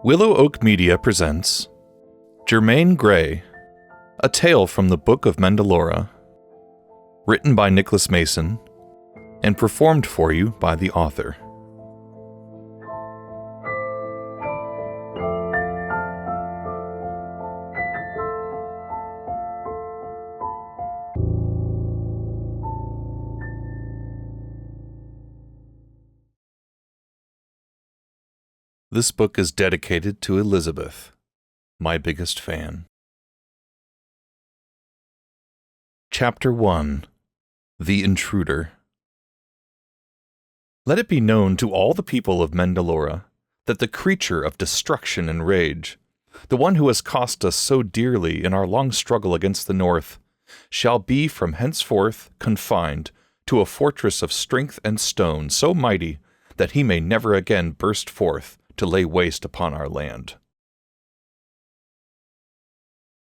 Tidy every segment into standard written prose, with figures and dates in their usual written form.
Willow Oak Media presents Germaine Gray, a tale from the Book of Mendelora, written by Nicholas Mason and performed for you by the author. This book is dedicated to Elizabeth, my biggest fan. Chapter 1. The Intruder. Let it be known to all the people of Mendelora that the creature of destruction and rage, the one who has cost us so dearly in our long struggle against the North, shall be from henceforth confined to a fortress of strength and stone so mighty that he may never again burst forth to lay waste upon our land.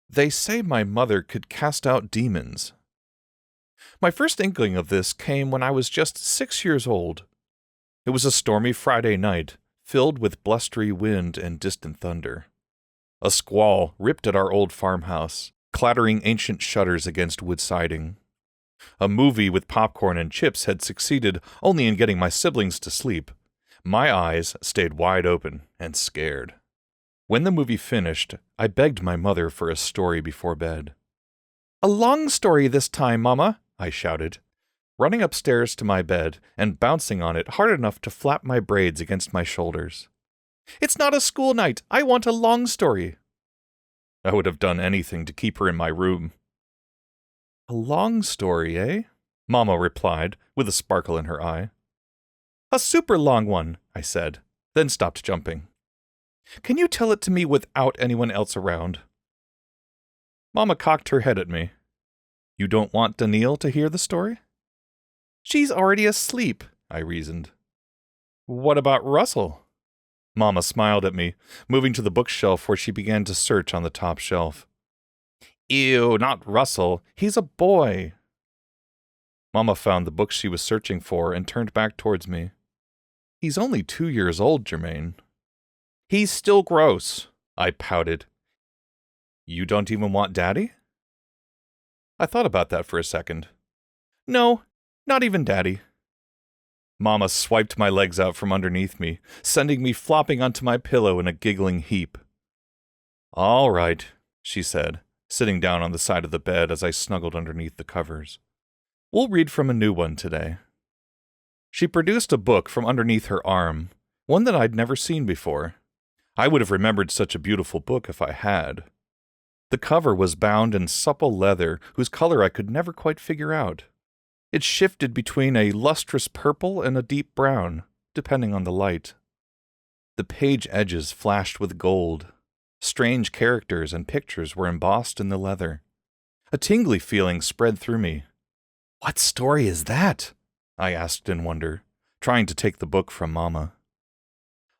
They say my mother could cast out demons. My first inkling of this came when I was just 6 years old. It was a stormy Friday night, filled with blustery wind and distant thunder. A squall ripped at our old farmhouse, clattering ancient shutters against wood siding. A movie with popcorn and chips had succeeded only in getting my siblings to sleep. My eyes stayed wide open and scared. When the movie finished, I begged my mother for a story before bed. "A long story this time, Mama," I shouted, running upstairs to my bed and bouncing on it hard enough to flap my braids against my shoulders. "It's not a school night. I want a long story." I would have done anything to keep her in my room. "A long story, eh?" Mama replied, with a sparkle in her eye. "A super long one," I said, then stopped jumping. "Can you tell it to me without anyone else around?" Mama cocked her head at me. "You don't want Danielle to hear the story?" "She's already asleep," I reasoned. "What about Russell?" Mama smiled at me, moving to the bookshelf where she began to search on the top shelf. "Ew, not Russell. He's a boy." Mama found the book she was searching for and turned back towards me. "He's only 2 years old, Germaine." "He's still gross," I pouted. "You don't even want Daddy?" I thought about that for a second. "No, not even Daddy." Mama swiped my legs out from underneath me, sending me flopping onto my pillow in a giggling heap. "All right," she said, sitting down on the side of the bed as I snuggled underneath the covers. "We'll read from a new one today." She produced a book from underneath her arm, one that I'd never seen before. I would have remembered such a beautiful book if I had. The cover was bound in supple leather whose color I could never quite figure out. It shifted between a lustrous purple and a deep brown, depending on the light. The page edges flashed with gold. Strange characters and pictures were embossed in the leather. A tingly feeling spread through me. "What story is that?" I asked in wonder, trying to take the book from Mama.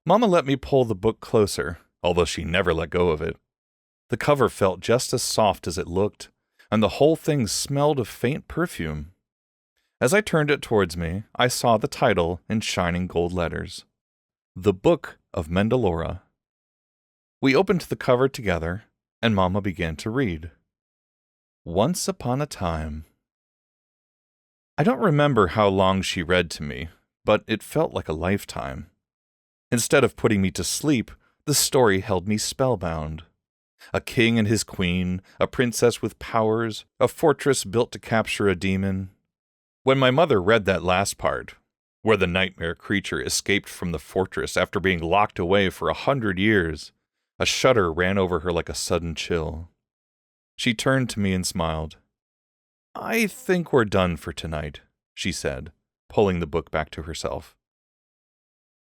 Mama let me pull the book closer, although she never let go of it. The cover felt just as soft as it looked, and the whole thing smelled of faint perfume. As I turned it towards me, I saw the title in shining gold letters. The Book of Mendelora. We opened the cover together, and Mama began to read. Once upon a time. I don't remember how long she read to me, but it felt like a lifetime. Instead of putting me to sleep, the story held me spellbound. A king and his queen, a princess with powers, a fortress built to capture a demon. When my mother read that last part, where the nightmare creature escaped from the fortress after being locked away for 100 years, a shudder ran over her like a sudden chill. She turned to me and smiled. "I think we're done for tonight," she said, pulling the book back to herself.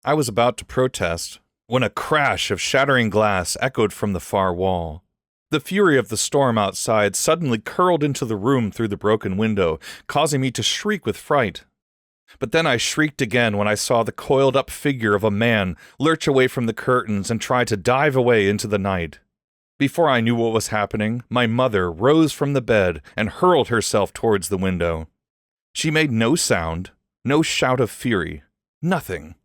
I was about to protest when a crash of shattering glass echoed from the far wall. The fury of the storm outside suddenly curled into the room through the broken window, causing me to shriek with fright. But then I shrieked again when I saw the coiled-up figure of a man lurch away from the curtains and try to dive away into the night. Before I knew what was happening, my mother rose from the bed and hurled herself towards the window. She made no sound, no shout of fury, nothing.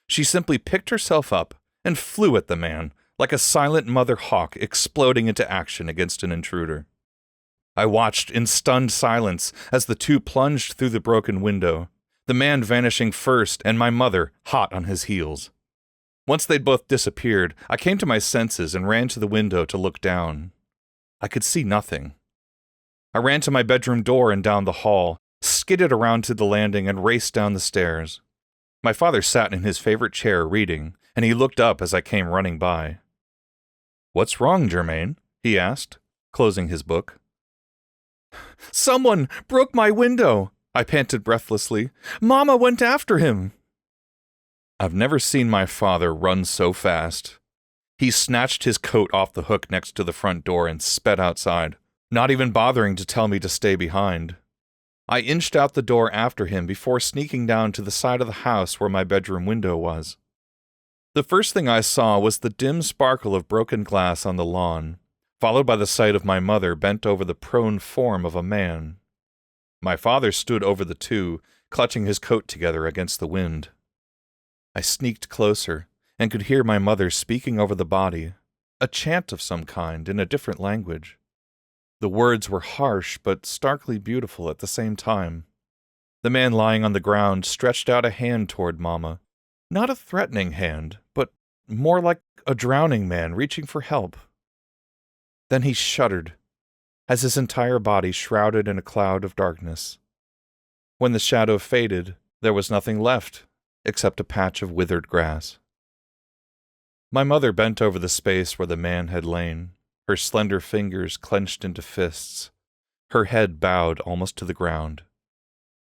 She simply picked herself up and flew at the man, like a silent mother hawk exploding into action against an intruder. I watched in stunned silence as the two plunged through the broken window, the man vanishing first and my mother hot on his heels. Once they'd both disappeared, I came to my senses and ran to the window to look down. I could see nothing. I ran to my bedroom door and down the hall, skidded around to the landing and raced down the stairs. My father sat in his favorite chair reading, and he looked up as I came running by. "What's wrong, Germaine?" he asked, closing his book. "Someone broke my window," I panted breathlessly. "Mama went after him." I've never seen my father run so fast. He snatched his coat off the hook next to the front door and sped outside, not even bothering to tell me to stay behind. I inched out the door after him before sneaking down to the side of the house where my bedroom window was. The first thing I saw was the dim sparkle of broken glass on the lawn, followed by the sight of my mother bent over the prone form of a man. My father stood over the two, clutching his coat together against the wind. I sneaked closer and could hear my mother speaking over the body, a chant of some kind in a different language. The words were harsh but starkly beautiful at the same time. The man lying on the ground stretched out a hand toward Mama. Not a threatening hand, but more like a drowning man reaching for help. Then he shuddered, as his entire body shrouded in a cloud of darkness. When the shadow faded, there was nothing left except a patch of withered grass. My mother bent over the space where the man had lain, her slender fingers clenched into fists, her head bowed almost to the ground.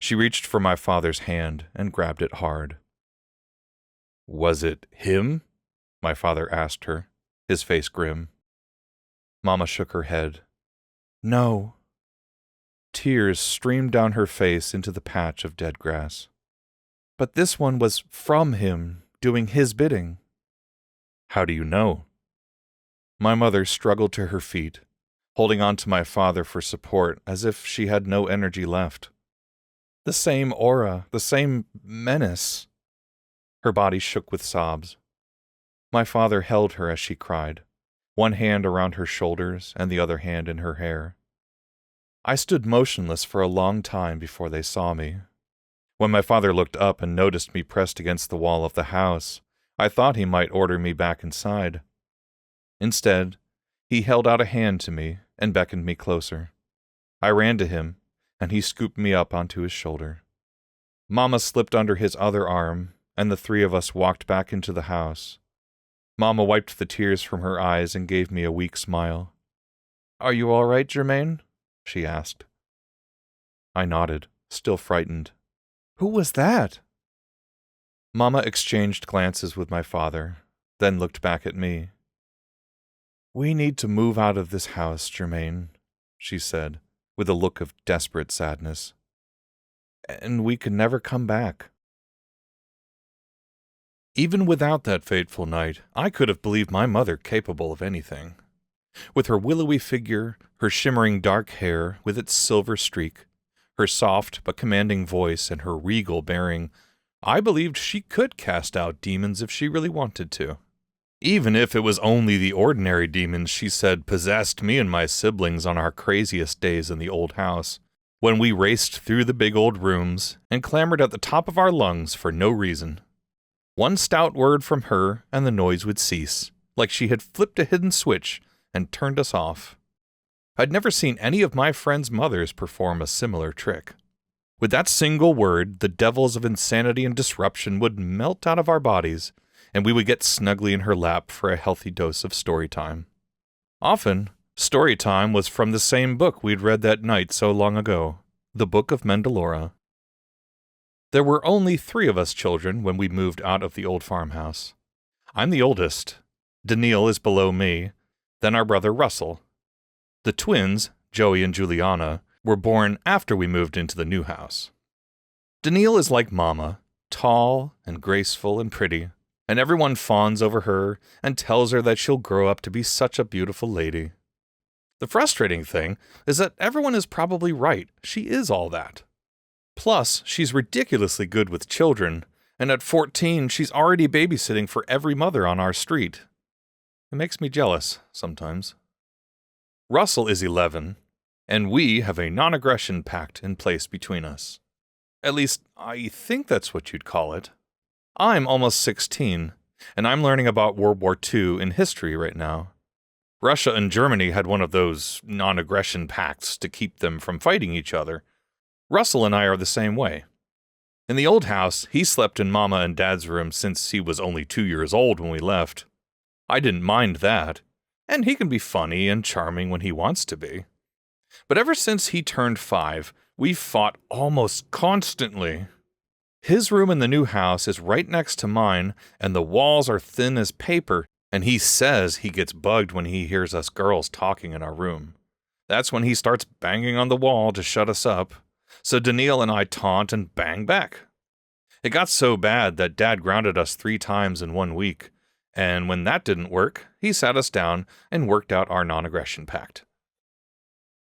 She reached for my father's hand and grabbed it hard. "Was it him?" my father asked her, his face grim. Mama shook her head. "No." Tears streamed down her face into the patch of dead grass. "But this one was from him, doing his bidding." "How do you know?" My mother struggled to her feet, holding on to my father for support as if she had no energy left. The same aura, the same menace. Her body shook with sobs. My father held her as she cried, one hand around her shoulders and the other hand in her hair. I stood motionless for a long time before they saw me. When my father looked up and noticed me pressed against the wall of the house, I thought he might order me back inside. Instead, he held out a hand to me and beckoned me closer. I ran to him, and he scooped me up onto his shoulder. Mama slipped under his other arm, and the three of us walked back into the house. Mama wiped the tears from her eyes and gave me a weak smile. "Are you all right, Germaine?" she asked. I nodded, still frightened. "Who was that?" Mama exchanged glances with my father, then looked back at me. "We need to move out of this house, Germaine," she said, with a look of desperate sadness. "And we can never come back." Even without that fateful night, I could have believed my mother capable of anything. With her willowy figure, her shimmering dark hair with its silver streak, her soft but commanding voice, and her regal bearing, I believed she could cast out demons if she really wanted to. Even if it was only the ordinary demons she said possessed me and my siblings on our craziest days in the old house, when we raced through the big old rooms and clamored at the top of our lungs for no reason. One stout word from her and the noise would cease, like she had flipped a hidden switch and turned us off. I'd never seen any of my friends' mothers perform a similar trick. With that single word, the devils of insanity and disruption would melt out of our bodies, and we would get snugly in her lap for a healthy dose of story time. Often, story time was from the same book we'd read that night so long ago, the Book of Mendelora. There were only 3 of us children when we moved out of the old farmhouse. I'm the oldest. Daniil is below me, then our brother Russell. The twins, Joey and Juliana, were born after we moved into the new house. Daniil is like Mama, tall and graceful and pretty, and everyone fawns over her and tells her that she'll grow up to be such a beautiful lady. The frustrating thing is that everyone is probably right. She is all that. Plus, she's ridiculously good with children, And at 14, she's already babysitting for every mother on our street. It makes me jealous, sometimes. Russell is 11, and we have a non-aggression pact in place between us. At least, I think that's what you'd call it. I'm almost 16, and I'm learning about World War II in history right now. Russia and Germany had one of those non-aggression pacts to keep them from fighting each other. Russell and I are the same way. In the old house, he slept in Mama and Dad's room since he was only 2 years old when we left. I didn't mind that, and he can be funny and charming when he wants to be. But ever since he turned 5, we've fought almost constantly. His room in the new house is right next to mine, and the walls are thin as paper, and he says he gets bugged when he hears us girls talking in our room. That's when he starts banging on the wall to shut us up, so Daniil and I taunt and bang back. It got so bad that Dad grounded us 3 times in 1 week, and when that didn't work, he sat us down and worked out our non-aggression pact.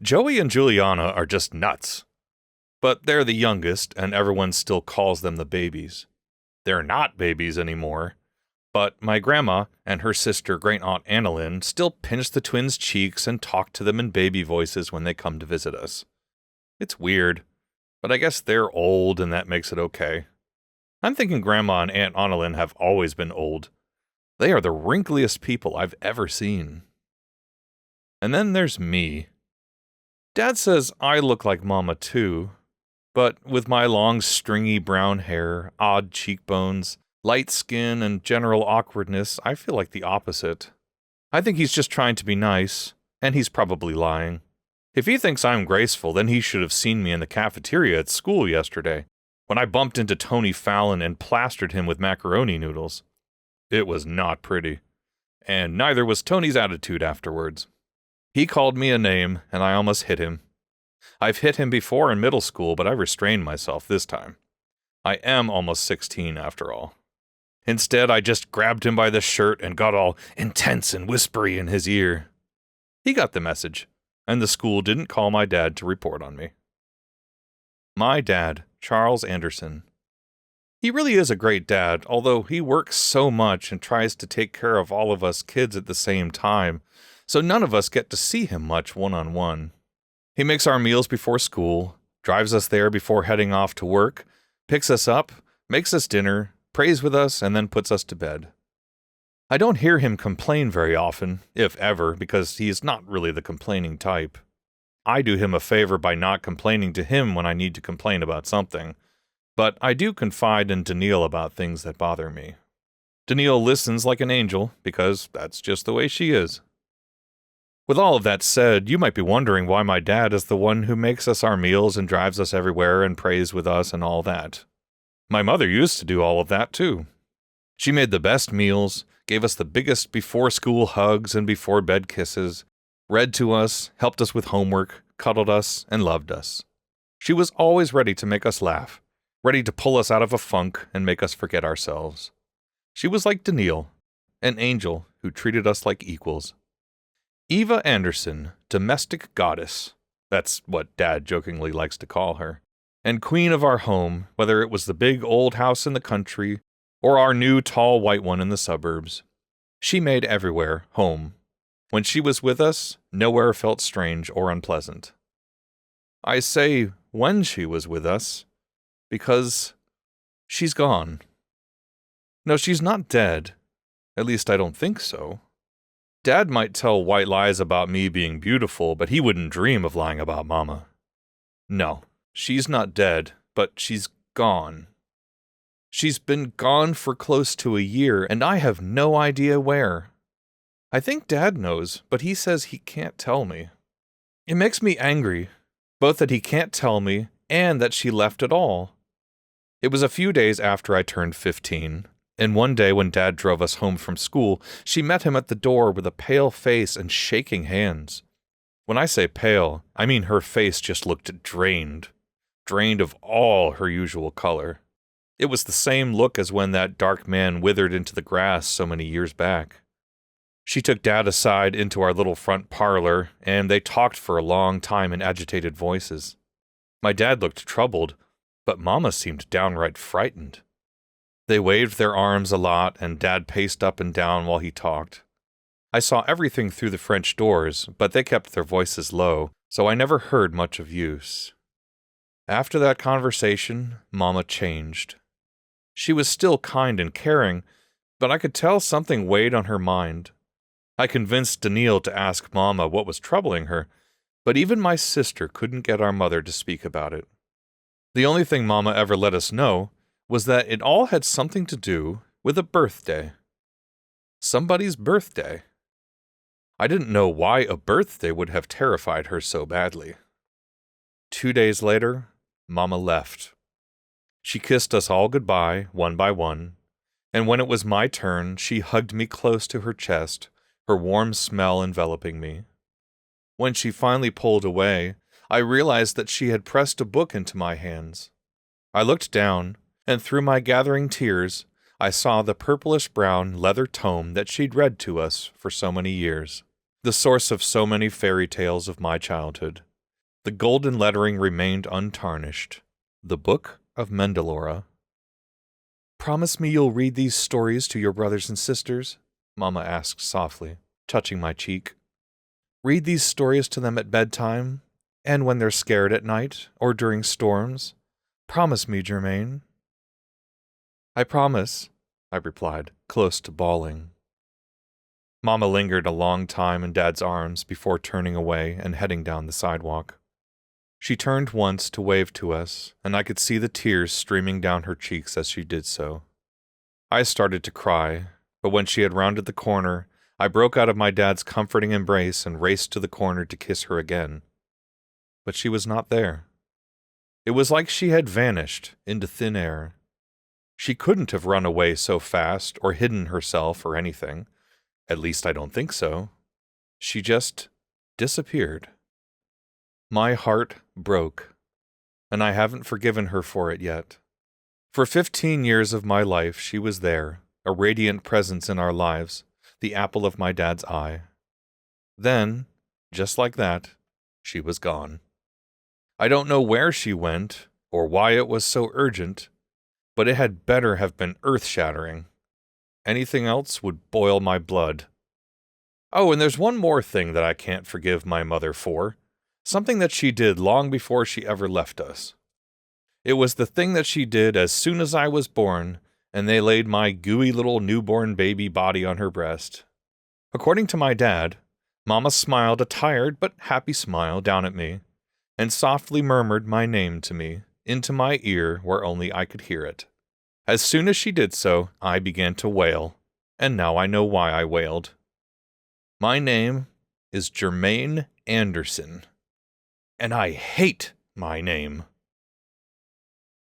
Joey and Juliana are just nuts. But they're the youngest, and everyone still calls them the babies. They're not babies anymore, but my grandma and her sister Great-Aunt Annalyn still pinch the twins' cheeks and talk to them in baby voices when they come to visit us. It's weird, but I guess they're old and that makes it okay. I'm thinking Grandma and Aunt Annalyn have always been old. They are the wrinkliest people I've ever seen. And then there's me. Dad says I look like Mama too, but with my long stringy brown hair, odd cheekbones, light skin, and general awkwardness, I feel like the opposite. I think he's just trying to be nice, and he's probably lying. If he thinks I'm graceful, then he should have seen me in the cafeteria at school yesterday, when I bumped into Tony Fallon and plastered him with macaroni noodles. It was not pretty, and neither was Tony's attitude afterwards. He called me a name, and I almost hit him. I've hit him before in middle school, but I restrained myself this time. I am almost 16 after all. Instead, I just grabbed him by the shirt and got all intense and whispery in his ear. He got the message, and the school didn't call my dad to report on me. My dad, Charles Anderson. He really is a great dad, although he works so much and tries to take care of all of us kids at the same time, so none of us get to see him much one-on-one. He makes our meals before school, drives us there before heading off to work, picks us up, makes us dinner, prays with us, and then puts us to bed. I don't hear him complain very often, if ever, because he is not really the complaining type. I do him a favor by not complaining to him when I need to complain about something, but I do confide in Daniil about things that bother me. Daniil listens like an angel, because that's just the way she is. With all of that said, you might be wondering why my dad is the one who makes us our meals and drives us everywhere and prays with us and all that. My mother used to do all of that too. She made the best meals, gave us the biggest before-school hugs and before-bed kisses, read to us, helped us with homework, cuddled us, and loved us. She was always ready to make us laugh, ready to pull us out of a funk and make us forget ourselves. She was like Daniil, an angel who treated us like equals. Eva Anderson, domestic goddess, that's what Dad jokingly likes to call her, and queen of our home, whether it was the big old house in the country or our new tall white one in the suburbs. She made everywhere home. When she was with us, nowhere felt strange or unpleasant. I say when she was with us, because she's gone. No, she's not dead. At least I don't think so. Dad might tell white lies about me being beautiful, but he wouldn't dream of lying about Mama. No, she's not dead, but she's gone. She's been gone for close to a year, and I have no idea where. I think Dad knows, but he says he can't tell me. It makes me angry, both that he can't tell me and that she left at all. It was a few days after I turned 15, and one day when Dad drove us home from school, she met him at the door with a pale face and shaking hands. When I say pale, I mean her face just looked drained of all her usual color. It was the same look as when that dark man withered into the grass so many years back. She took Dad aside into our little front parlor, and they talked for a long time in agitated voices. My dad looked troubled, but Mama seemed downright frightened. They waved their arms a lot, and Dad paced up and down while he talked. I saw everything through the French doors, but they kept their voices low, so I never heard much of use. After that conversation, Mama changed. She was still kind and caring, but I could tell something weighed on her mind. I convinced Daniil to ask Mama what was troubling her, but even my sister couldn't get our mother to speak about it. The only thing Mama ever let us know was that it all had something to do with a birthday. Somebody's birthday. I didn't know why a birthday would have terrified her so badly. 2 days later, Mama left. She kissed us all goodbye, one by one, and when it was my turn, she hugged me close to her chest, her warm smell enveloping me. When she finally pulled away, I realized that she had pressed a book into my hands. I looked down, and through my gathering tears, I saw the purplish-brown leather tome that she'd read to us for so many years, the source of so many fairy tales of my childhood. The golden lettering remained untarnished. The Book of Mendelora. "Promise me you'll read these stories to your brothers and sisters," Mama asked softly, touching my cheek. "Read these stories to them at bedtime, and when they're scared at night, or during storms. Promise me, Germaine." "I promise," I replied, close to bawling. Mama lingered a long time in Dad's arms before turning away and heading down the sidewalk. She turned once to wave to us, and I could see the tears streaming down her cheeks as she did so. I started to cry, but when she had rounded the corner, I broke out of my dad's comforting embrace and raced to the corner to kiss her again. But she was not there. It was like she had vanished into thin air. She couldn't have run away so fast or hidden herself or anything. At least I don't think so. She just disappeared. My heart broke, and I haven't forgiven her for it yet. For 15 years of my life, she was there, a radiant presence in our lives, the apple of my dad's eye. Then, just like that, she was gone. I don't know where she went, or why it was so urgent, but it had better have been earth-shattering. Anything else would boil my blood. Oh, and there's one more thing that I can't forgive my mother for. Something that she did long before she ever left us. It was the thing that she did as soon as I was born, and they laid my gooey little newborn baby body on her breast. According to my dad, Mama smiled a tired but happy smile down at me, and softly murmured my name to me, into my ear where only I could hear it. As soon as she did so, I began to wail, and now I know why I wailed. My name is Germaine Anderson. And I hate my name.